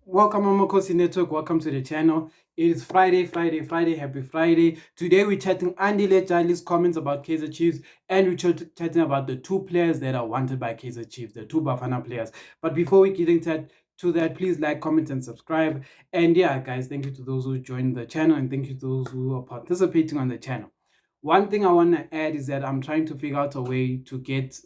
Welcome, Amakhosi Network. Welcome to the channel. It is Friday. Happy Friday. Today we're chatting Andile Jali's comments about Kaizer Chiefs, and we're chatting about the two players that are wanted by Kaizer Chiefs, the two Bafana players. But before we get into that, please like, comment, and subscribe. And yeah, guys, thank you to those who joined the channel, and thank you to those who are participating on the channel. One thing I want to add is that I'm trying to figure out a way to get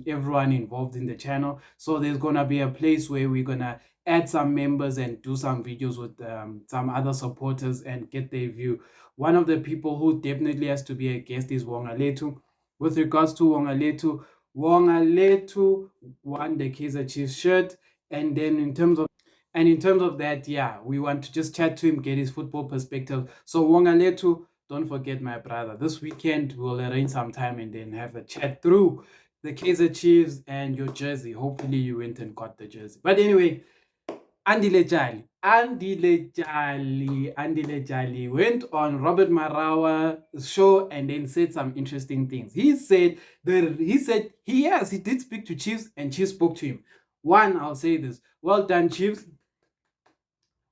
everyone involved in the channel. So there's going to be a place where we're going to add some members and do some videos with some other supporters and get their view. One of the people who definitely has to be a guest is Wongaletu. With regards to Wongaletu won the Kaizer Chiefs shirt. And then in terms of that, yeah, we want to just chat to him, get his football perspective. So Wongaletu, don't forget my brother. This weekend we'll arrange some time and then have a chat through the Kaizer Chiefs and your jersey. Hopefully you went and got the jersey. But anyway, Andile Jali went on Robert Marawa's show and then said some interesting things. He said he did speak to Chiefs and Chiefs spoke to him. One, I'll say this. Well done, Chiefs.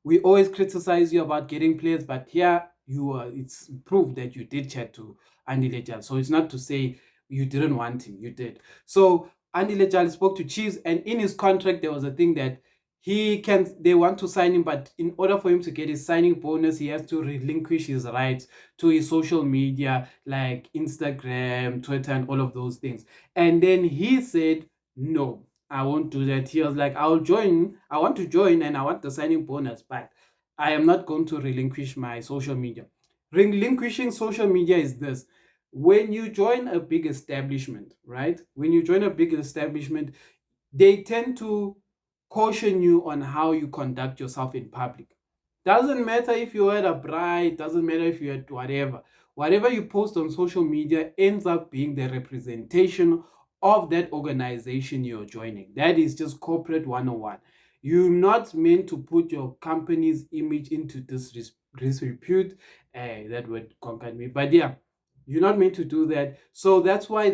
We always criticize you about getting players, but here it's proof that you did chat to Andile Jali. So it's not to say you didn't want him, you did. So Andile Jali spoke to Chiefs, and in his contract there was a thing that they want to sign him, but in order for him to get his signing bonus, he has to relinquish his rights to his social media like Instagram, Twitter, and all of those things. And then he said, no, I won't do that. He was like, I want to join and I want the signing bonus, but I am not going to relinquish my social media. Relinquishing social media is this. When you join a big establishment, right? When you join a big establishment, they tend to caution you on how you conduct yourself in public. Doesn't matter if you had a bride, doesn't matter if you had whatever. Whatever you post on social media ends up being the representation of that organization you're joining. That is just corporate 101. You're not meant to put your company's image into disrepute. That word conquered me. But yeah, you're not meant to do that. So that's why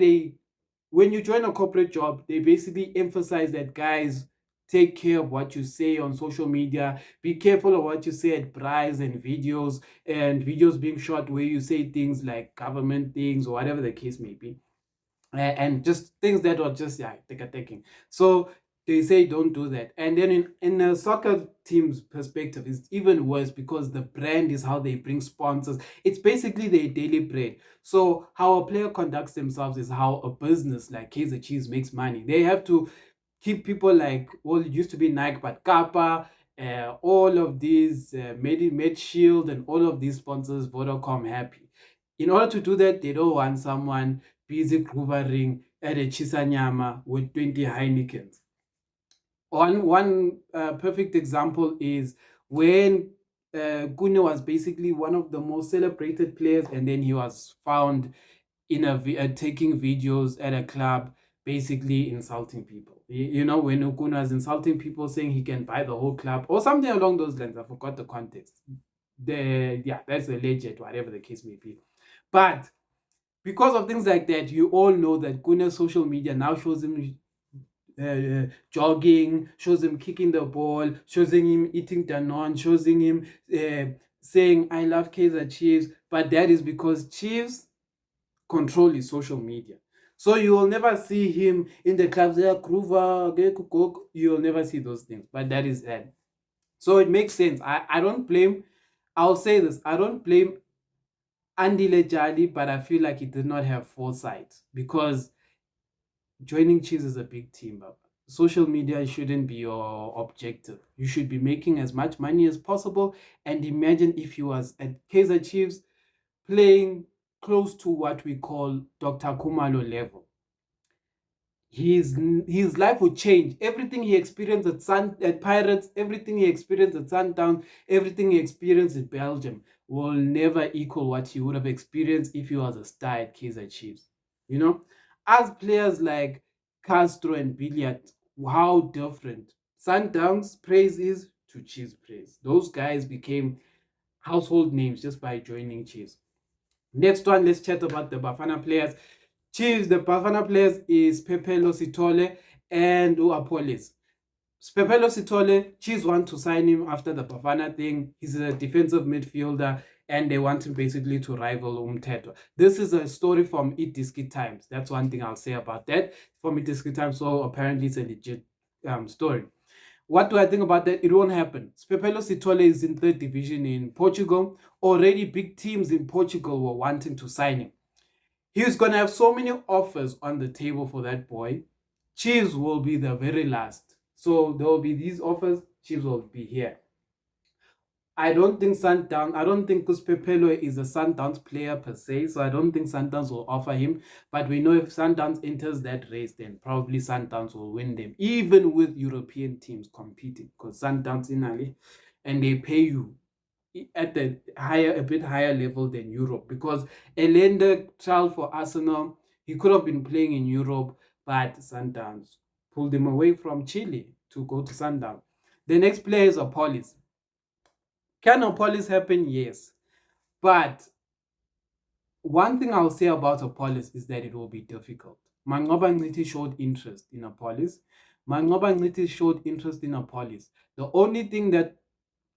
when you join a corporate job, they basically emphasize that, guys, take care of what you say on social media. Be careful of what you say at brides and videos being shot where you say things like government things or whatever the case may be, and just things that are just taking. So they say don't do that. And then in a soccer team's perspective, it's even worse because the brand is how they bring sponsors. It's basically their daily bread. So how a player conducts themselves is how a business like Kaizer Chiefs makes money. They have to keep people like, well, it used to be Nike, but Kappa, all of these Med Shield and all of these sponsors, Vodacom, happy. In order to do that, they don't want someone busy hoovering at a Chisanyama with 20 Heinekens. One perfect example is when Kune was basically one of the most celebrated players, and then he was found in taking videos at a club, basically insulting people. You know, when Ukuna was insulting people, saying he can buy the whole club or something along those lines. I forgot the context. That's alleged, whatever the case may be. But because of things like that, you all know that Kuna's social media now shows him jogging, shows him kicking the ball, shows him eating Danone, shows him saying, I love Kaizer Chiefs. But that is because Chiefs control his social media. So you will never see him in the clubs there, Groover, you will never see those things. But that is that. So it makes sense. I don't blame, I'll say this, I don't blame Andile Jali, but I feel like he did not have foresight because joining Chiefs is a big team. But social media shouldn't be your objective. You should be making as much money as possible. And imagine if he was at Kaizer Chiefs playing close to what we call Dr. Kumalo level. His life would change. Everything he experienced at Pirates, everything he experienced at Sundown, everything he experienced in Belgium will never equal what he would have experienced if he was a star at Kaizer Chiefs. You know, as players like Castro and Billiard, how different Sundown's praise is to Chiefs' praise. Those guys became household names just by joining Chiefs. Next one, let's chat about the Bafana players. Chiefs, the Bafana players is Pepe Lositole and Uapolis. Pepelo Sitole, Chiefs want to sign him after the Bafana thing. He's a defensive midfielder, and they want him basically to rival Umteto. This is a story from Itiski Times. That's one thing I'll say about that. From Itiski Times, so apparently it's a legit story. What do I think about that? It won't happen. Pepelo Sitole is in third division in Portugal. Already big teams in Portugal were wanting to sign him. He's going to have so many offers on the table for that boy. Chiefs will be the very last. So there will be these offers. Chiefs will be here. I don't think I don't think because Pepelo is a Sundowns player per se, so I don't think Sundowns will offer him. But we know if Sundowns enters that race, then probably Sundowns will win them, even with European teams competing, because Sundowns in Ali, and they pay you at a bit higher level than Europe. Because Elender child for Arsenal, he could have been playing in Europe, but Sundowns pulled him away from Chile to go to Sundown. The next player is Apollos. Can Apollos happen? Yes. But one thing I'll say about Apollos is that it will be difficult. Mangoba Ngiti showed interest in Apollos. Mangoba Ngiti showed interest in Apollos. The only thing that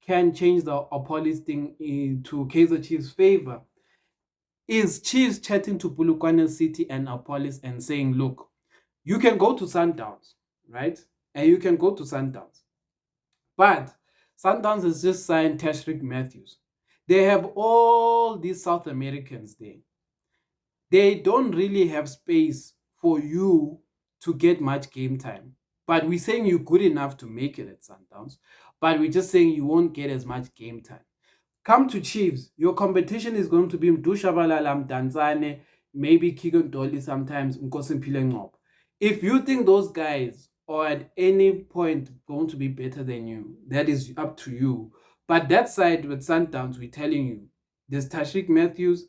can change the Apollos thing into Kaizer Chiefs' favor is Chiefs chatting to Polokwane City and Apollos and saying, look, you can go to Sundowns, right? And you can go to Sundowns. But Sundowns has just signed Tashrik Matthews. They have all these South Americans there. They don't really have space for you to get much game time. But we're saying you're good enough to make it at Sundowns. But we're just saying you won't get as much game time. Come to Chiefs. Your competition is going to be Mdushabalala, Mdanzane, maybe Keegan Dolly sometimes, Nkosimpile Ngcobo. If you think those guys are at any point going to be better than you, that is up to you. But that side with Sundowns, we're telling you, there's Tashik Matthews,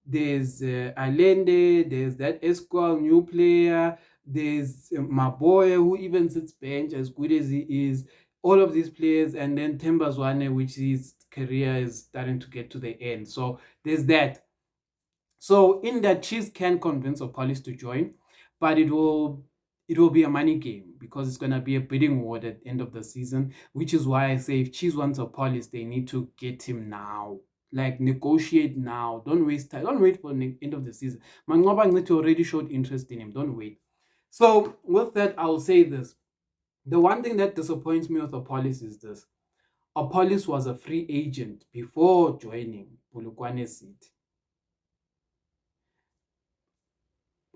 there's Allende, there's that Esqual new player, there's Maboye who even sits bench as good as he is, all of these players, and then Tembazwane, which his career is starting to get to the end. So there's that. So in that, Chiefs can convince Opolis to join, but it will be a money game because it's gonna be a bidding war at the end of the season, which is why I say if Chiefs wants Opolis, they need to get him now. Like negotiate now. Don't waste time. Don't wait for the end of the season. Mangoba Ngiti already showed interest in him. Don't wait. So with that, I'll say this. The one thing that disappoints me with Opolis is this. Opolis was a free agent before joining Polokwane City.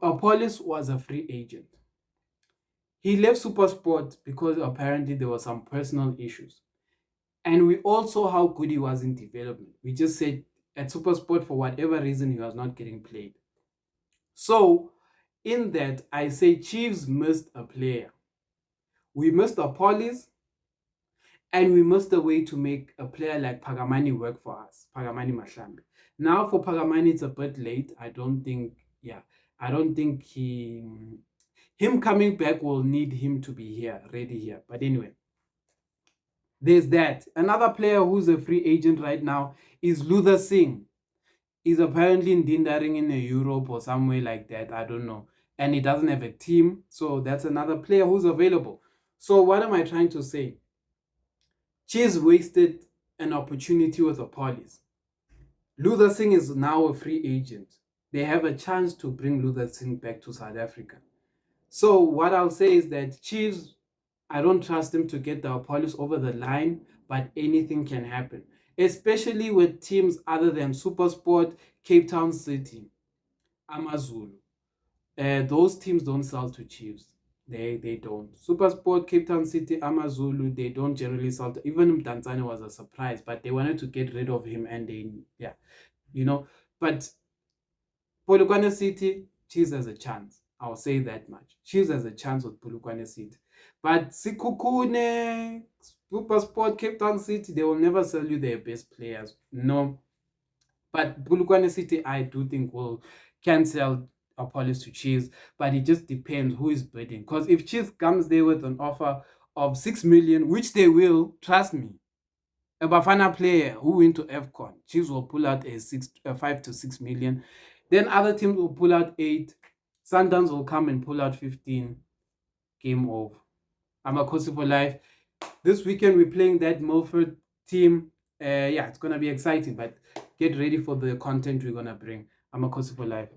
Opolis was a free agent. He left Supersport because apparently there were some personal issues. And we all saw how good he was in development. We just said at Supersport, for whatever reason, he was not getting played. So, in that, I say Chiefs missed a player. We missed Opolis, and we missed a way to make a player like Pagamani work for us, Pagamani Mahlambi. Now for Pagamani, it's a bit late. I don't think him coming back will need him to be here, ready here. But anyway, there's that. Another player who's a free agent right now is Luther Singh. He's apparently in Dindaring in Europe or somewhere like that. I don't know. And he doesn't have a team. So that's another player who's available. So what am I trying to say? Chiefs wasted an opportunity with Opolis. Luther Singh is now a free agent. They have a chance to bring Luther Singh back to South Africa. So what I'll say is that Chiefs, I don't trust them to get the Apollos over the line, but anything can happen, especially with teams other than SuperSport, Cape Town City, Amazulu. Those teams don't sell to Chiefs. They don't. SuperSport, Cape Town City, Amazulu, they don't generally sell to. Even Tanzania was a surprise, but they wanted to get rid of him, and But Polokwane City, Chiefs has a chance. I'll say that much. Chiefs has a chance with Polokwane City. But Sikukune, SuperSport, Cape Town City, they will never sell you their best players. No. But Polokwane City, I do think will can sell Apollos to Chiefs, but it just depends who is bidding. Because if Chiefs comes there with an offer of 6 million, which they will, trust me, a Bafana player who went to AFCON, Chiefs will pull out a 5 to 6 million. Then other teams will pull out 8. Sundowns will come and pull out 15. Game over. Amakhosi for life. This weekend we're playing that Milford team. Yeah, it's gonna be exciting, but get ready for the content we're gonna bring. Amakhosi for life.